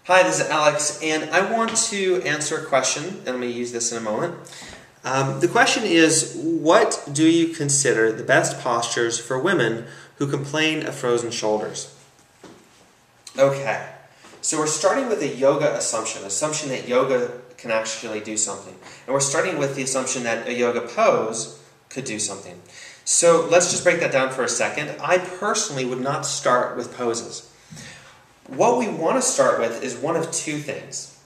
Hi, this is Alex, and I want to answer a question, and I'm going to use this in a moment. The question is, what do you consider the best postures for women who complain of frozen shoulders? Okay, so we're starting with a yoga assumption that yoga can actually do something. And we're starting with the assumption that a yoga pose could do something. So let's just break that down for a second. I personally would not start with poses. What we want to start with is one of two things.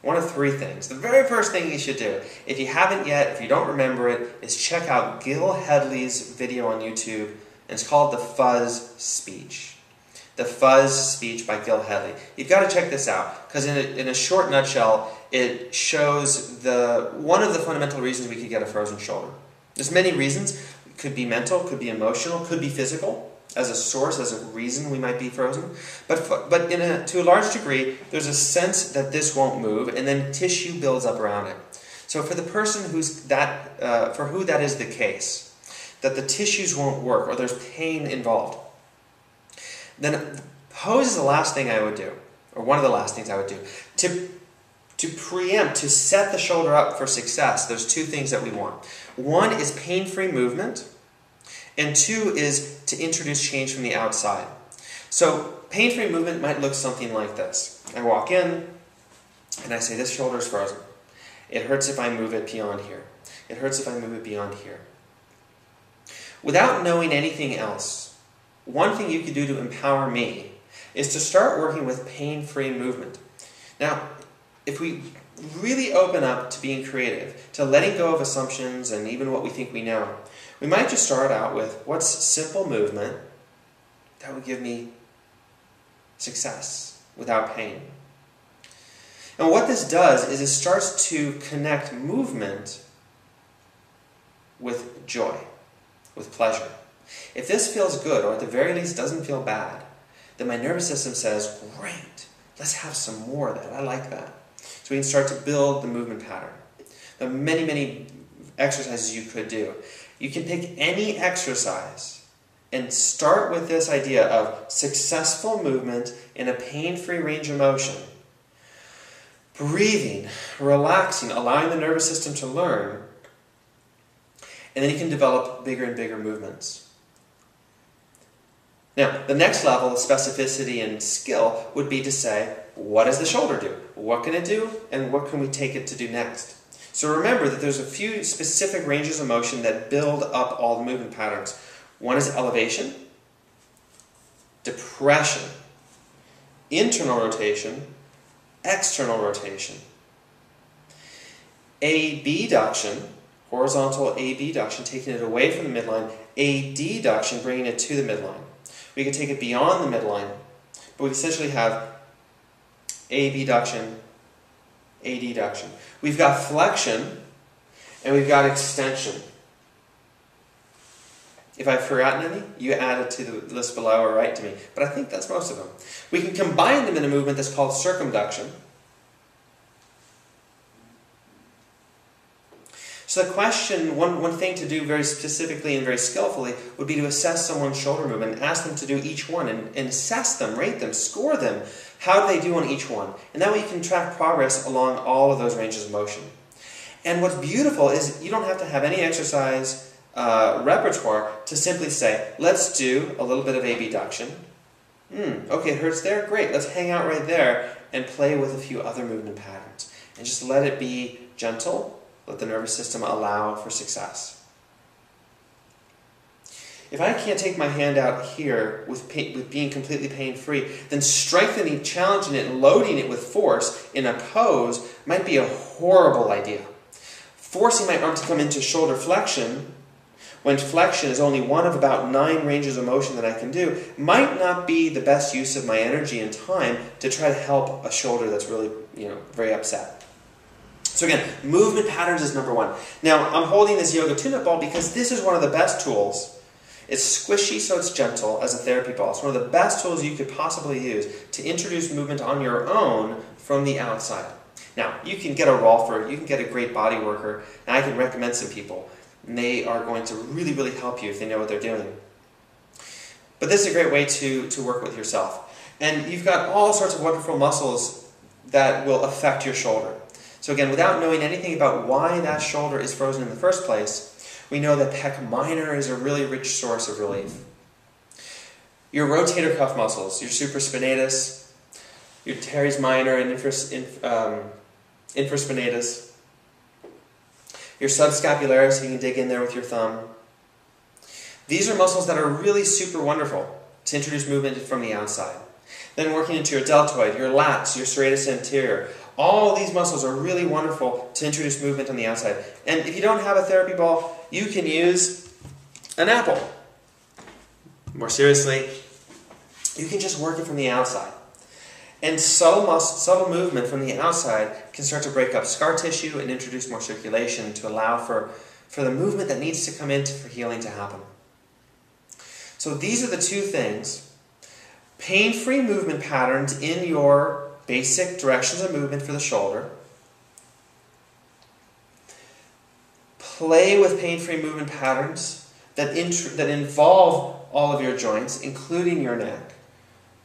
One of three things. The very first thing you should do, if you haven't yet, if you don't remember it, is check out Gil Hedley's video on YouTube, and it's called The Fuzz Speech. The Fuzz Speech by Gil Hedley. You've got to check this out, because in a short nutshell, it shows one of the fundamental reasons we could get a frozen shoulder. There's many reasons. It could be mental, could be emotional, could be physical. As a source, as a reason we might be frozen. But to a large degree, there's a sense that this won't move, and then tissue builds up around it. So for the person for who that is the case, that the tissues won't work, or there's pain involved, then pose is the last thing I would do, or one of the last things I would do. To preempt, to set the shoulder up for success, there's two things that we want. One is pain-free movement, and two is to introduce change from the outside. So pain-free movement might look something like this. I walk in and I say, this shoulder is frozen. It hurts if I move it beyond here. It hurts if I move it beyond here. Without knowing anything else, one thing you could do to empower me is to start working with pain-free movement. Now, if we really open up to being creative, to letting go of assumptions and even what we think we know, we might just start out with what's simple movement that would give me success without pain. And what this does is it starts to connect movement with joy, with pleasure. If this feels good, or at the very least doesn't feel bad, then my nervous system says, great, let's have some more of that. I like that. So we can start to build the movement pattern. There are many, many exercises you could do. You can pick any exercise and start with this idea of successful movement in a pain-free range of motion. Breathing, relaxing, allowing the nervous system to learn. And then you can develop bigger and bigger movements. Now, the next level of specificity and skill would be to say, what does the shoulder do? What can it do? And what can we take it to do next? So remember that there's a few specific ranges of motion that build up all the movement patterns. One is elevation, depression, internal rotation, external rotation. abduction, horizontal abduction, taking it away from the midline, adduction, bringing it to the midline. We can take it beyond the midline, but we essentially have abduction, adduction. We've got flexion, and we've got extension. If I've forgotten any, you add it to the list below or write to me. But I think that's most of them. We can combine them in a movement that's called circumduction. So the question, one thing to do very specifically and very skillfully would be to assess someone's shoulder movement and ask them to do each one and assess them, rate them, score them. How do they do on each one? And that way you can track progress along all of those ranges of motion. And what's beautiful is you don't have to have any exercise repertoire to simply say, let's do a little bit of abduction. Okay, it hurts there? Great, let's hang out right there and play with a few other movement patterns. And just let it be gentle. Let the nervous system allow for success. If I can't take my hand out here with being completely pain-free, then strengthening, challenging it, and loading it with force in a pose might be a horrible idea. Forcing my arm to come into shoulder flexion, when flexion is only one of about 9 ranges of motion that I can do, might not be the best use of my energy and time to try to help a shoulder that's really, very upset. So again, movement patterns is number one. Now, I'm holding this yoga tune-up ball because this is one of the best tools. It's squishy, so it's gentle as a therapy ball. It's one of the best tools you could possibly use to introduce movement on your own from the outside. Now, you can get a rolfer, you can get a great body worker, and I can recommend some people. And they are going to really, really help you if they know what they're doing. But this is a great way to work with yourself. And you've got all sorts of wonderful muscles that will affect your shoulder. So again, without knowing anything about why that shoulder is frozen in the first place, we know that pec minor is a really rich source of relief. Your rotator cuff muscles, your supraspinatus, your teres minor and infraspinatus, your subscapularis, you can dig in there with your thumb. These are muscles that are really super wonderful to introduce movement from the outside. Then working into your deltoid, your lats, your serratus anterior. All these muscles are really wonderful to introduce movement on the outside. And if you don't have a therapy ball, you can use an apple. More seriously, you can just work it from the outside. And subtle movement from the outside can start to break up scar tissue and introduce more circulation to allow for the movement that needs to come in for healing to happen. So these are the two things. Pain-free movement patterns in your basic directions of movement for the shoulder. Play with pain-free movement patterns that involve all of your joints, including your neck.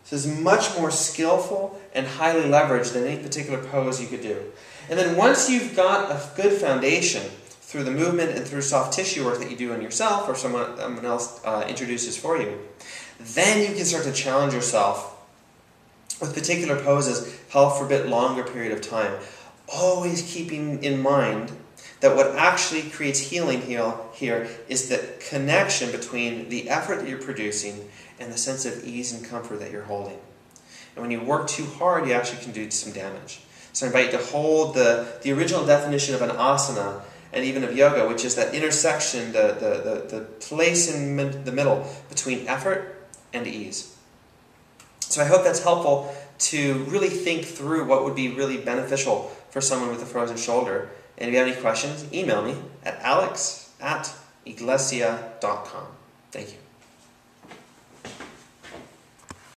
This is much more skillful and highly leveraged than any particular pose you could do. And then once you've got a good foundation through the movement and through soft tissue work that you do on yourself or someone else introduces for you, then you can start to challenge yourself with particular poses held for a bit longer period of time. Always keeping in mind that what actually creates healing here is the connection between the effort that you're producing and the sense of ease and comfort that you're holding. And when you work too hard, you actually can do some damage. So I invite you to hold the original definition of an asana and even of yoga, which is that intersection, the place in the middle between effort and ease. So I hope that's helpful to really think through what would be really beneficial for someone with a frozen shoulder. And if you have any questions, email me at alex@iglesia.com. Thank you.